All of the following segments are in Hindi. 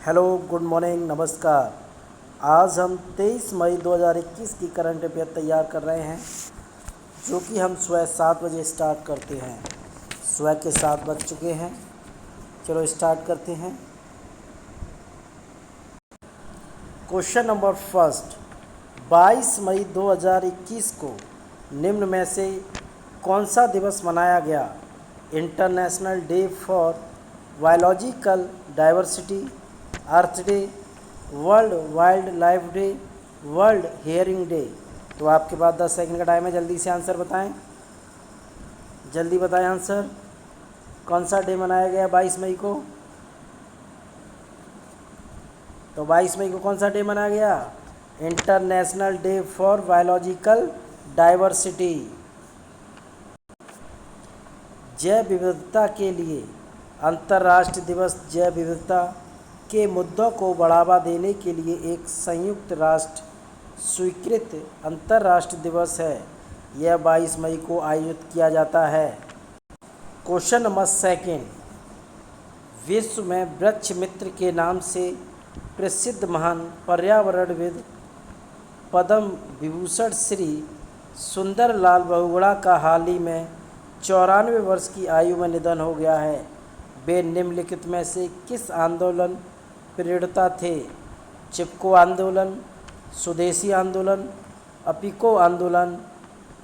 हेलो, गुड मॉर्निंग, नमस्कार। आज हम 23 मई 2021 की करंट अफेयर तैयार कर रहे हैं, जो कि हम सुबह 7 बजे स्टार्ट करते हैं। सुबह के 7 बज चुके हैं। चलो स्टार्ट करते हैं। क्वेश्चन नंबर फर्स्ट, 22 मई 2021 को निम्न में से कौन सा दिवस मनाया गया? International day for biological diversity, earth day, world wild life day, world hearing day. तो आपके पास 10 सेकंड का टाइम है, जल्दी से आंसर बताएं। जल्दी बताएं आंसर। कौन सा डे मनाया गया 22 मई को? तो 22 मई को कौन सा डे मनाया गया? International day for biological diversity. जैव विविधता के लिए अंतर्राष्ट्रीय दिवस जैव विविधता के मुद्दों को बढ़ावा देने के लिए एक संयुक्त राष्ट्र स्वीकृत अंतर्राष्ट्रीय दिवस है। यह 22 मई को आयोजित किया जाता है। क्वेश्चन नंबर सेकेंड, विश्व में वृक्ष मित्र के नाम से प्रसिद्ध महान पर्यावरणविद पद्म विभूषण श्री सुंदरलाल बहुगुणा का हाल ही में 94 वर्ष की आयु में निधन हो गया है। वे निम्नलिखित में से किस आंदोलन प्रेरणा थे? चिपको आंदोलन, स्वदेशी आंदोलन, अपिको आंदोलन,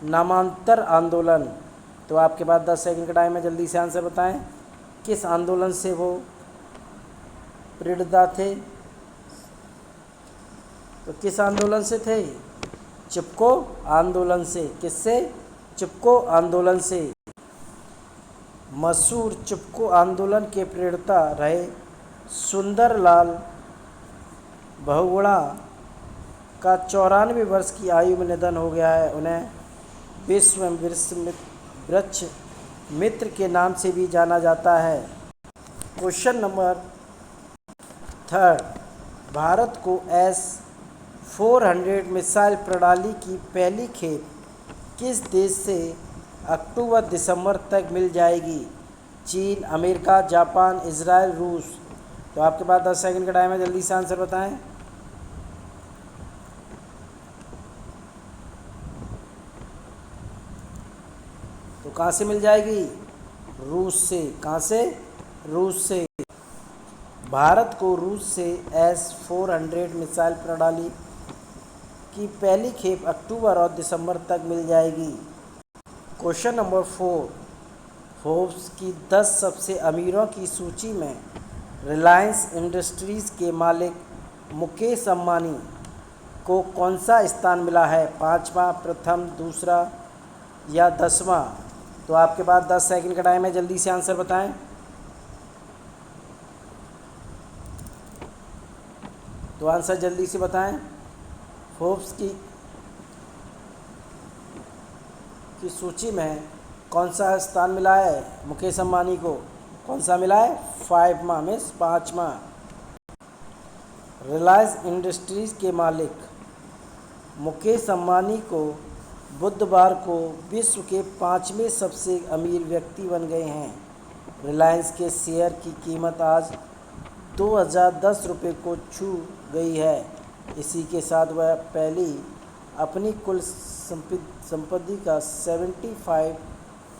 नामांतर आंदोलन। तो आपके पास 10 सेकंड का टाइम है, जल्दी से आंसर बताएं। किस आंदोलन से वो प्रेरणा थे? तो किस आंदोलन से थे? चिपको आंदोलन से। किससे? चिपको आंदोलन से। मशहूर चिपको आंदोलन के प्रेरणा रहे सुंदरलाल बहुगुणा का 94 वर्ष की आयु में निधन हो गया है। उन्हें विश्व वृक्ष मित्र के नाम से भी जाना जाता है। क्वेश्चन नंबर थर्ड, भारत को S-400 मिसाइल प्रणाली की पहली खेप किस देश से अक्टूबर-दिसंबर तक मिल जाएगी? चीन, अमेरिका, जापान, इजराइल, रूस। तो आपके पास 10 सेकंड का टाइम है, जल्दी से आंसर बताएं। तो कहाँ से मिल जाएगी? रूस से। कहाँ से? रूस से। भारत को रूस से S-400 मिसाइल प्रणाली की पहली खेप अक्टूबर और दिसंबर तक मिल जाएगी। क्वेश्चन नंबर 4, फोर्ब्स की 10 सबसे अमीरों की सूची में रिलायंस इंडस्ट्रीज़ के मालिक मुकेश अंबानी को कौन सा स्थान मिला है? 5वां, प्रथम, दूसरा या 10वां? तो आपके पास 10 सेकंड का टाइम है, जल्दी से आंसर बताएं। तो आंसर जल्दी से बताएं। फोर्ब्स की सूची में कौन सा स्थान मिला है मुकेश अंबानी को? कौन सा मिला है? 5वां, मीन्स 5वां। रिलायंस इंडस्ट्रीज़ के मालिक मुकेश अंबानी को बुधवार को विश्व के 5वें सबसे अमीर व्यक्ति बन गए हैं। रिलायंस के शेयर की कीमत आज 2010 रुपये को छू गई है। इसी के साथ वह पहली अपनी कुल संपत्ति का 75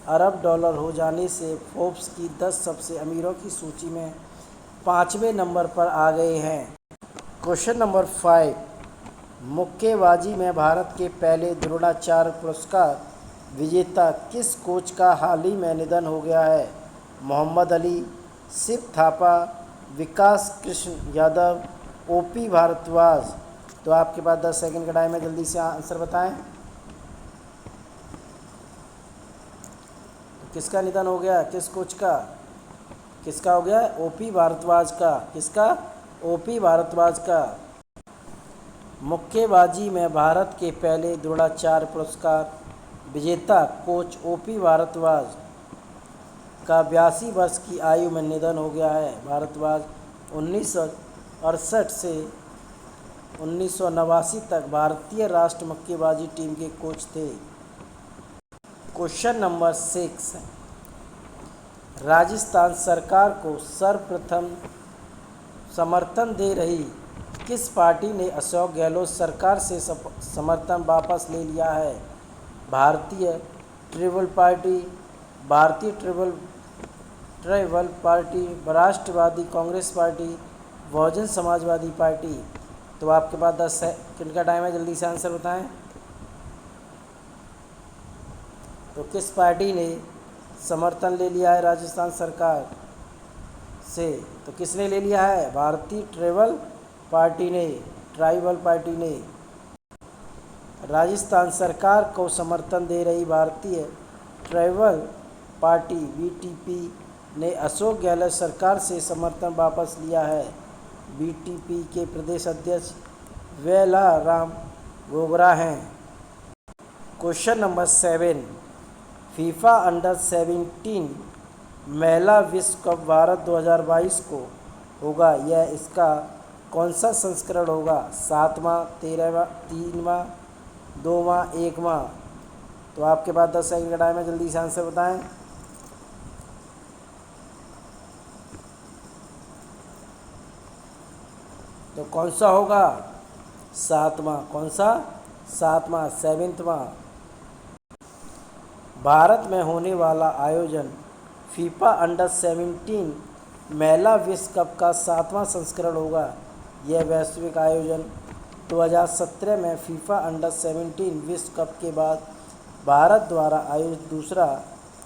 अरब डॉलर हो जाने से फोर्ब्स की 10 सबसे अमीरों की सूची में 5वें नंबर पर आ गए हैं। क्वेश्चन नंबर 5, मुक्केबाजी में भारत के पहले द्रोणाचार्य पुरस्कार विजेता किस कोच का हाल ही में निधन हो गया है? मोहम्मद अली, शिव थापा, विकास कृष्ण यादव, ओपी भारद्वाज। तो आपके पास 10 सेकंड का टाइम है, जल्दी से आंसर बताएं। तो किसका निधन हो गया? किस कोच का? किसका हो गया? ओपी भारद्वाज का। किसका? ओपी भारद्वाज का। मुक्केबाजी में भारत के पहले द्रोणाचार्य पुरस्कार विजेता कोच ओपी भारद्वाज का 82 वर्ष की आयु में निधन हो गया है। भारद्वाज 1968 से 1989 तक भारतीय राष्ट्रीय मुक्केबाजी टीम के कोच थे। क्वेश्चन नंबर 6, राजस्थान सरकार को सर्वप्रथम समर्थन दे रही किस पार्टी ने अशोक गहलोत सरकार से समर्थन वापस ले लिया है? भारतीय ट्रिबल पार्टी, भारतीय ट्राइबल पार्टी, राष्ट्रवादी कांग्रेस पार्टी, बहुजन समाजवादी पार्टी। तो आपके पास 10 सेकंड का टाइम है, जल्दी से आंसर बताएं। तो किस पार्टी ने समर्थन ले लिया है राजस्थान सरकार से? तो किसने ले लिया है? भारतीय ट्राइबल पार्टी ने। राजस्थान सरकार को समर्थन दे रही भारतीय ट्राइबल पार्टी बीटीपी ने अशोक गहलोत सरकार से समर्थन वापस लिया है। बीटीपी के प्रदेश अध्यक्ष वेलाराम गोगरा हैं। क्वेश्चन नंबर 7, फीफा अंडर 17 महिला विश्व कप भारत 2022 को होगा, यह इसका कौन सा संस्करण होगा? 7वां, 13वां, 3वां, 2वां, 1वां। तो आपके पास 10 सेकंड का टाइम है, जल्दी से आंसर बताएं। तो कौन सा होगा? 7वां। कौन सा? 7वां, 7वां। भारत में होने वाला आयोजन फीफा अंडर 17 महिला विश्व कप का 7वां संस्करण होगा। यह वैश्विक आयोजन 2017 में फीफा अंडर 17 विश्व कप के बाद भारत द्वारा आयोजित दूसरा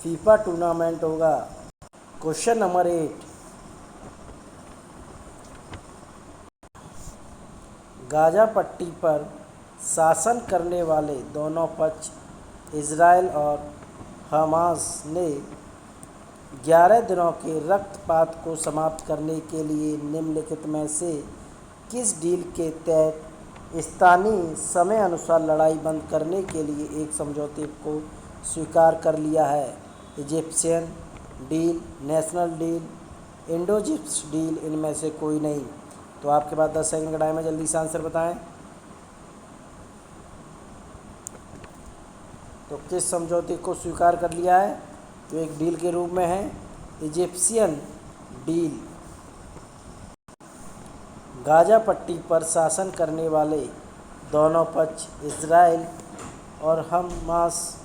फीफा टूर्नामेंट होगा। क्वेश्चन नंबर 8, गाजा पट्टी पर शासन करने वाले दोनों पक्ष इजराइल और हमास ने 11 दिनों के रक्तपात को समाप्त करने के लिए निम्नलिखित में से किस डील के तहत स्थानीय समय अनुसार लड़ाई बंद करने के लिए एक समझौते को स्वीकार कर लिया है? Egyptian deal, national deal, Indo-Egypt deal, इनमें से कोई नहीं। तो आपके पास 10 सेकंड का टाइम है, जल्दी से आंसर बताएं। तो किस समझौते को स्वीकार कर लिया है? तो एक डील के रूप में है इजिप्शियन डील। गाजा पट्टी पर शासन करने वाले दोनों पक्ष इजराइल और हमास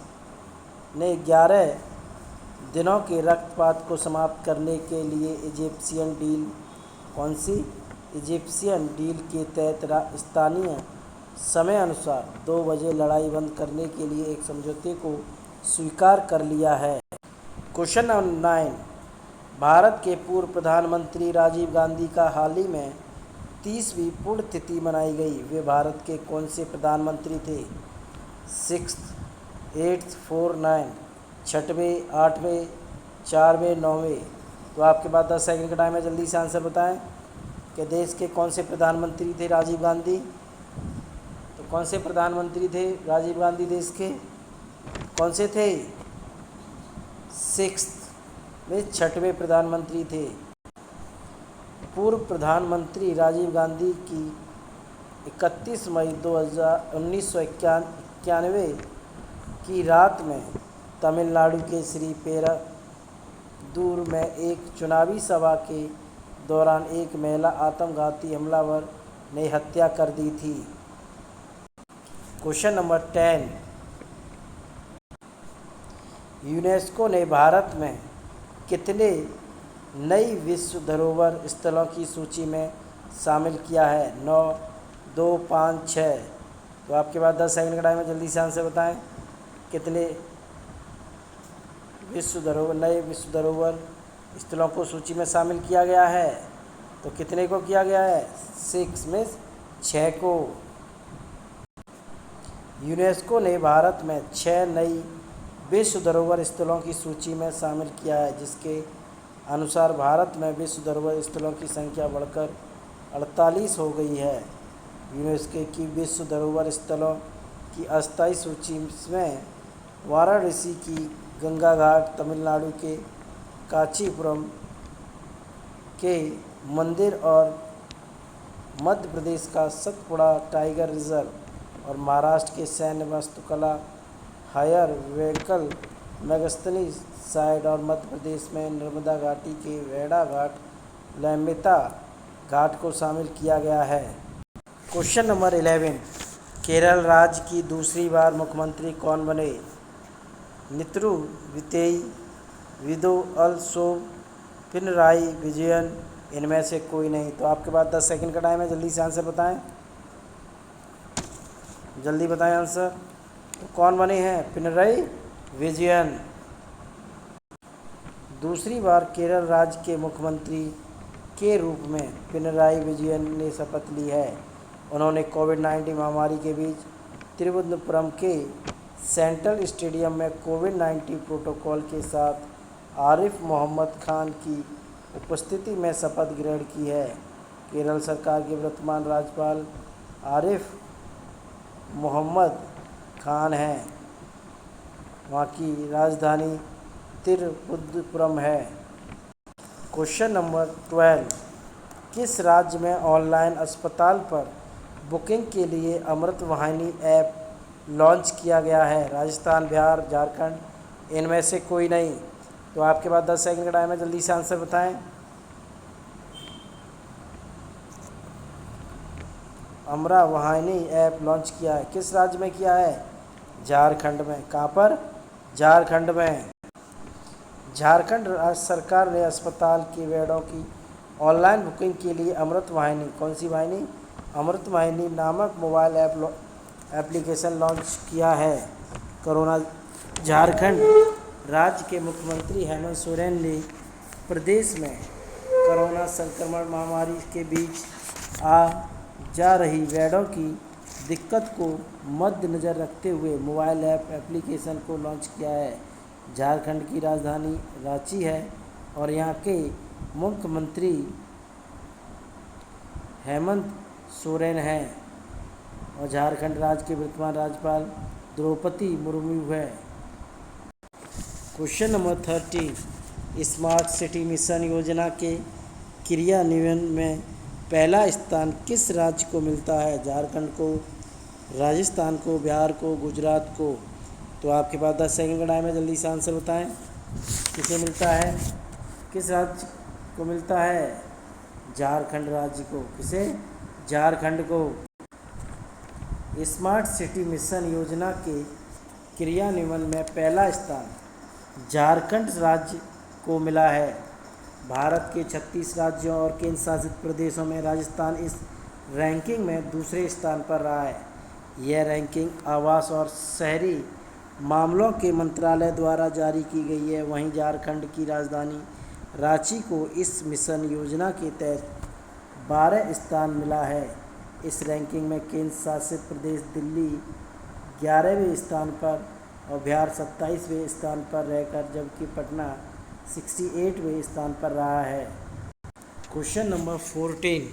ने 11 दिनों के रक्तपात को समाप्त करने के लिए इजिप्शियन डील, कौन सी? इजिप्शियन डील के तहत स्थानीय समय अनुसार 2 बजे लड़ाई बंद करने के लिए एक समझौते को स्वीकार कर लिया है। क्वेश्चन नंबर 9, भारत के पूर्व प्रधानमंत्री राजीव गांधी का हाल ही में 30वीं पुण्यतिथि मनाई गई। वे भारत के कौन से प्रधानमंत्री थे? 6th, 8th, 4th, 9th, 6वें, 8वें, 4वें, 9वें। तो आपके पास 10 सेकंड का टाइम है, जल्दी से आंसर बताएं कि देश के कौन से प्रधानमंत्री थे राजीव गांधी? तो कौन से प्रधानमंत्री थे राजीव गांधी? देश के कौन से थे? 6th में 6वें प्रधानमंत्री थे। पूर्व प्रधानमंत्री राजीव गांधी की 31 मई 1991 की रात में तमिलनाडु के श्री पेरुंबदूर में एक चुनावी सभा के दौरान एक महिला आत्मघाती हमलावर ने हत्या कर दी थी। क्वेश्चन नंबर 10, यूनेस्को ने भारत में कितने नई विश्व धरोहर स्थलों की सूची में शामिल किया है? 9, 2, 5, 6। तो आपके पास 10 सेकंड का टाइम है, जल्दी से आंसर बताएं। कितने नए विश्व धरोहर स्थलों को सूची में शामिल किया गया है? तो कितने को किया गया है? 6 में 6 को। यूनेस्को ने भारत में 6 नई विश्व धरोहर स्थलों की सूची में शामिल किया है, जिसके अनुसार भारत में विश्व धरोहर स्थलों की संख्या बढ़कर 48 हो गई है। यूनेस्को की विश्व धरोहर स्थलों की अस्थायी सूची में वाराणसी की गंगा घाट, तमिलनाडु के कांचीपुरम के मंदिर और मध्य प्रदेश का सतपुड़ा टाइगर रिजर्व और महाराष्ट्र के सैन्य वास्तुकला हायर वेकल मेगस्थनी साइट और मध्य प्रदेश में नर्मदा घाटी के वेड़ा घाट लैम्बिता घाट को शामिल किया गया है। क्वेश्चन नंबर 11, केरल राज्य की दूसरी बार मुख्यमंत्री कौन बने? नितरू वितेई, विदोअल पिनराई विजयन, इनमें से कोई नहीं। तो आपके पास 10 सेकंड का टाइम है, जल्दी से आंसर बताएं, जल्दी बताएं आंसर। तो कौन बने हैं? पिनराई विजयन। दूसरी बार केरल राज्य के मुख्यमंत्री के रूप में पिनराई विजयन ने शपथ ली है। उन्होंने कोविड-19 महामारी के बीच तिरुवनंतपुरम के सेंट्रल स्टेडियम में कोविड-19 प्रोटोकॉल के साथ आरिफ मोहम्मद खान की उपस्थिति में शपथ ग्रहण की है। केरल सरकार के वर्तमान राज्यपाल आरिफ मोहम्मद खान हैं। वहाँ की राजधानी तिरुवनंतपुरम है। क्वेश्चन नंबर 12, किस राज्य में ऑनलाइन अस्पताल पर बुकिंग के लिए अमृत वाहिनी ऐप लॉन्च किया गया है? राजस्थान, बिहार, झारखंड, इनमें से कोई नहीं। तो आपके पास 10 सेकंड का टाइम है, जल्दी से आंसर बताएं। अमृत वाहिनी ऐप लॉन्च किया है, किस राज्य में किया है? झारखंड में। कहाँ पर? झारखंड में। झारखंड राज्य सरकार ने अस्पताल के बेडों की ऑनलाइन बुकिंग के लिए अमृत वाहिनी, कौन सी वाहिनी? अमृत वाहिनी नामक मोबाइल एप्लीकेशन लॉन्च किया है। कोरोना झारखंड राज्य के मुख्यमंत्री हेमंत सोरेन ने प्रदेश में कोरोना संक्रमण महामारी के बीच आ जा रही बेडों की दिक्कत को मद्देनज़र रखते हुए मोबाइल एप्लीकेशन को लॉन्च किया है। झारखंड की राजधानी रांची है और यहाँ के मुख्यमंत्री हेमंत सोरेन हैं और झारखंड राज्य के वर्तमान राज्यपाल द्रौपदी मुर्मू है। Question number 13, smart city mission योजना के क्रियान्वयन में पहला स्थान किस राज्य को मिलता है? झारखंड को, राजस्थान को, बिहार को, गुजरात को। तो आपके पास 10 सेकंड का टाइम है, जल्दी से आंसर बताएं। किसे मिलता है? किस राज्य को मिलता है? झारखंड राज्य को। किसे? झारखंड को। स्मार्ट सिटी मिशन योजना के क्रियान्वयन में पहला स्थान झारखंड राज्य को मिला है। भारत के 36 राज्यों और केंद्र शासित प्रदेशों में राजस्थान इस रैंकिंग में दूसरे स्थान पर रहा है। यह रैंकिंग आवास और शहरी मामलों के मंत्रालय द्वारा जारी की गई है। वहीं झारखंड की राजधानी रांची को इस मिशन योजना के तहत 12 स्थान मिला है। इस रैंकिंग में केंद्र शासित प्रदेश दिल्ली 11वें स्थान पर और बिहार 27वें स्थान पर रहकर, जबकि पटना 68वें स्थान पर रहा है। क्वेश्चन नंबर 14,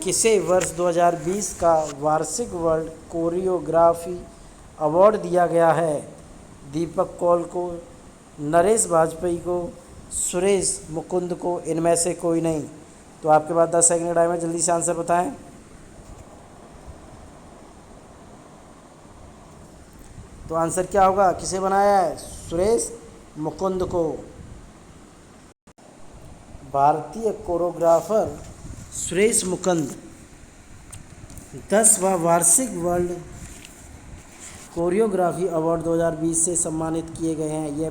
किसे वर्ष 2020 का वार्षिक वर्ल्ड कोरियोग्राफी अवार्ड दिया गया है? दीपक कौल को, नरेश वाजपेयी को, सुरेश मुकुंद को, इनमें से कोई नहीं। तो आपके पास 10 सेकंड टाइम है, जल्दी से आंसर बताएं। तो आंसर क्या होगा? किसे बनाया है? सुरेश मुकुंद को। भारतीय कोरियोग्राफर सुरेश मुकुंद 10वां वार्षिक वर्ल्ड कोरियोग्राफी अवार्ड 2020 से सम्मानित किए गए हैं। यह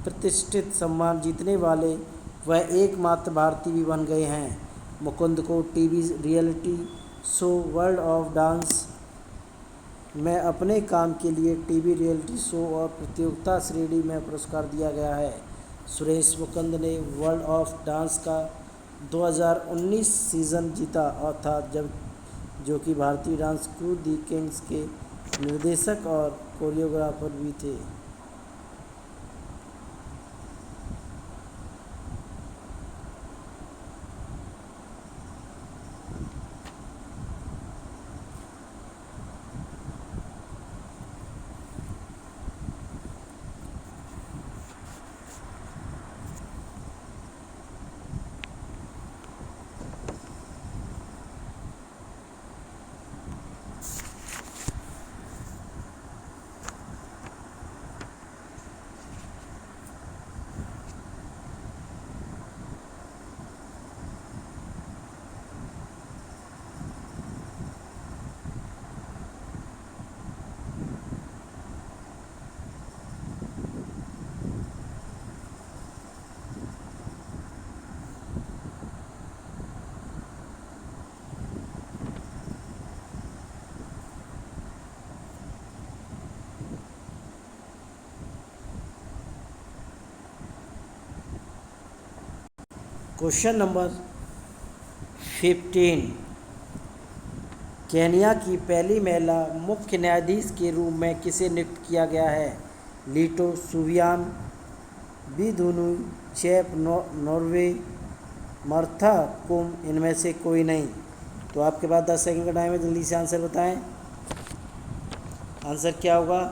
प्रतिष्ठित सम्मान जीतने वाले वह एकमात्र भारतीय भी बन गए हैं। मुकुंद को TV reality show world of dance में अपने काम के लिए टीवी रियलिटी शो और प्रतियोगिता श्रेणी में पुरस्कार दिया गया है। सुरेश मुकुंद ने वर्ल्ड ऑफ डांस का 2019 सीज़न जीता और था, जो कि भारतीय डांस क्रू दी किंग्स के निर्देशक और कोरियोग्राफर भी थे। Question number 15। केन्या की पहली महिला मुख्य न्यायाधीश के रूप में किसे नियुक्त किया गया है? लीटो सुवियान, बिधुनु चैप नॉर्वे, मार्था कुम, इनमें से कोई नहीं। तो आपके पास 10 सेकंड का टाइम है, जल्दी से आंसर बताएं। आंसर क्या होगा?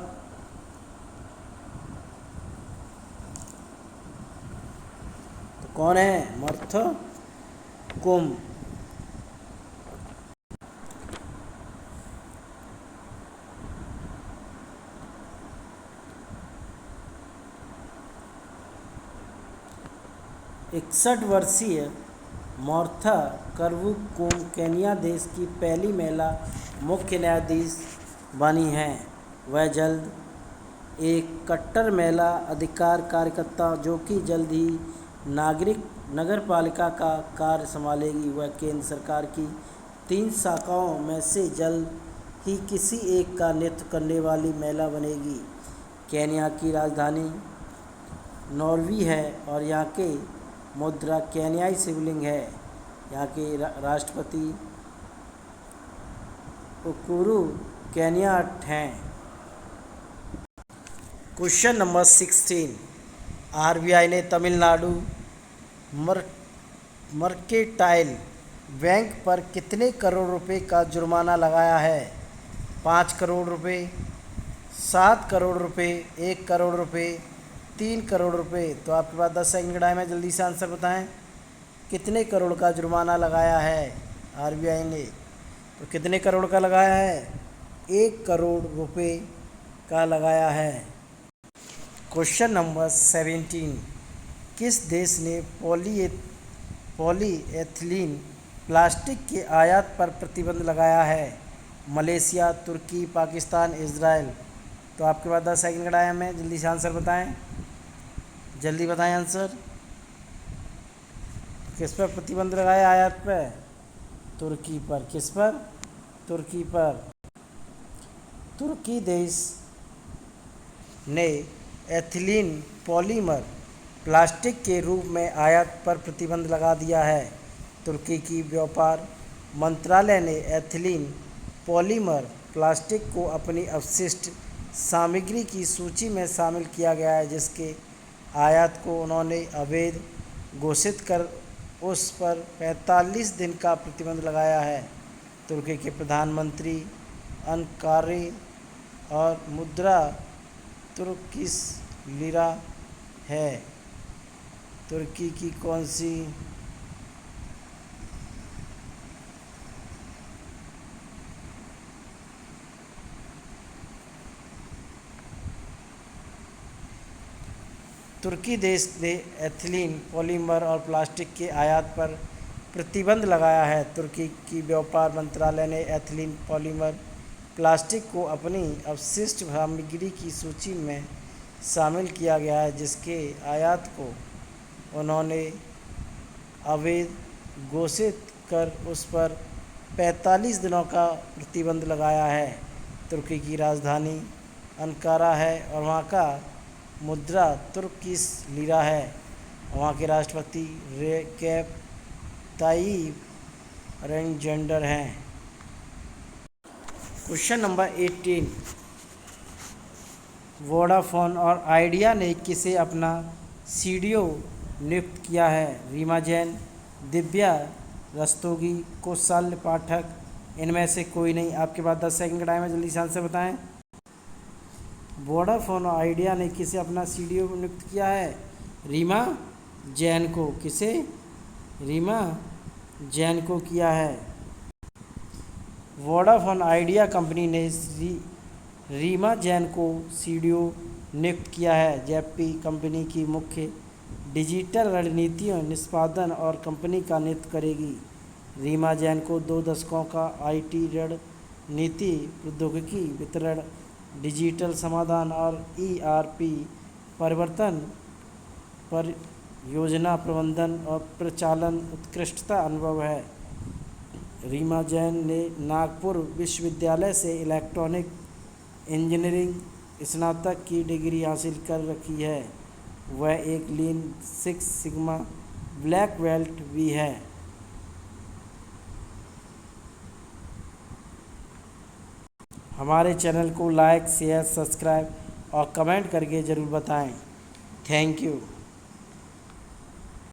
तो कौन है? मार्था कुम। इकसठ वर्षीय मार्था कुम केन्या देश की पहली महिला मुख्य न्यायाधीश बनी हैं। वह जल्द एक कट्टर महिला अधिकार कार्यकर्ता जो कि जल्द ही नगरपालिका का कार्य संभालेगी। वह केंद्र सरकार की 3 शाखाओं में से जल्द ही किसी एक का नेतृत्व करने वाली महिला बनेगी। केन्या की राजधानी नॉर्वे है और यहाँ के मुद्रा केन्याई शिवलिंग है। यहाँ के राष्ट्रपति उकुरु केन्याट हैं। Question number 16। आरबीआई ने तमिलनाडु मर्केंटाइल बैंक पर कितने करोड़ रुपए का जुर्माना लगाया है? 5 करोड़ रुपए, 7 करोड़ रुपए, 1 करोड़ रुपए, 3 करोड़ रुपए। तो आपके पास 10 सेकंड का टाइम है, जल्दी से आंसर बताएं। कितने करोड़ का जुर्माना लगाया है आरबीआई ने? तो कितने करोड़ का लगाया है? 1 करोड़ रुपए का लगाया है। Question number 17। किस देश ने पॉलीएथिलीन प्लास्टिक के आयात पर प्रतिबंध लगाया है? मलेशिया, तुर्की, पाकिस्तान, इजराइल। तो आपके पास 10 सेकंड का टाइम है, जल्दी से आंसर बताएं। जल्दी बताएं आंसर। किस पर प्रतिबंध लगाया आयात पर? तुर्की पर। किस पर? तुर्की पर। तुर्की देश ने एथिलीन पॉलीमर प्लास्टिक के रूप में आयात पर प्रतिबंध लगा दिया है। तुर्की की व्यापार मंत्रालय ने एथिलीन पॉलीमर प्लास्टिक को अपनी अपशिष्ट सामग्री की सूची में शामिल किया गया है, जिसके आयात को उन्होंने अवैध घोषित कर उस पर 45 दिन का प्रतिबंध लगाया है। तुर्की के प्रधानमंत्री अनकारे और मुद्रा तुर्किश लीरा है। तुर्की की कौन सी तुर्की देश ने एथिलीन पॉलीमर और प्लास्टिक के आयात पर प्रतिबंध लगाया है। तुर्की की व्यापार मंत्रालय ने एथिलीन पॉलीमर प्लास्टिक को अपनी अपशिष्ट सामग्री की सूची में शामिल किया गया है, जिसके आयात को उन्होंने अवैध घोषित कर उस पर 45 दिनों का प्रतिबंध लगाया है। तुर्की की राजधानी अंकारा है और वहाँ का मुद्रा तुर्किश लीरा है। वहाँ के राष्ट्रपति रेकेप तायिप एरडोगन हैं। Question number 18। वोडाफोन और आइडिया ने किसे अपना सीडीओ नियुक्त किया है? रीमा जैन, दिव्या रस्तोगी, कौशल पाठक, इनमें से कोई नहीं। आपके पास 10 सेकंड का टाइम है, जल्दी से आंसर बताएं। वोडाफोन और आइडिया ने किसे अपना सीडीओ नियुक्त किया है? रीमा जैन को। किसे? रीमा जैन को किया है। वोडाफोन आइडिया कंपनी ने रीमा जैन को सीडीओ नियुक्त किया है, जबकि कंपनी की मुख्य डिजिटल रणनीतियों निष्पादन और कंपनी का नेतृत्व करेगी। रीमा जैन को 2 दशकों का आईटी रणनीति, प्रौद्योगिकी वितरण, डिजिटल समाधान और ईआरपी परिवर्तन पर योजना प्रबंधन और प्रचालन उत्कृष्टता अनुभव है। रीमा जैन ने नागपुर विश्वविद्यालय से इलेक्ट्रॉनिक इंजीनियरिंग स्नातक की डिग्री हासिल कर रखी है। वह एक lean six sigma black belt भी है। हमारे चैनल को लाइक, शेयर, सब्सक्राइब और कमेंट करके ज़रूर बताएं। Thank you.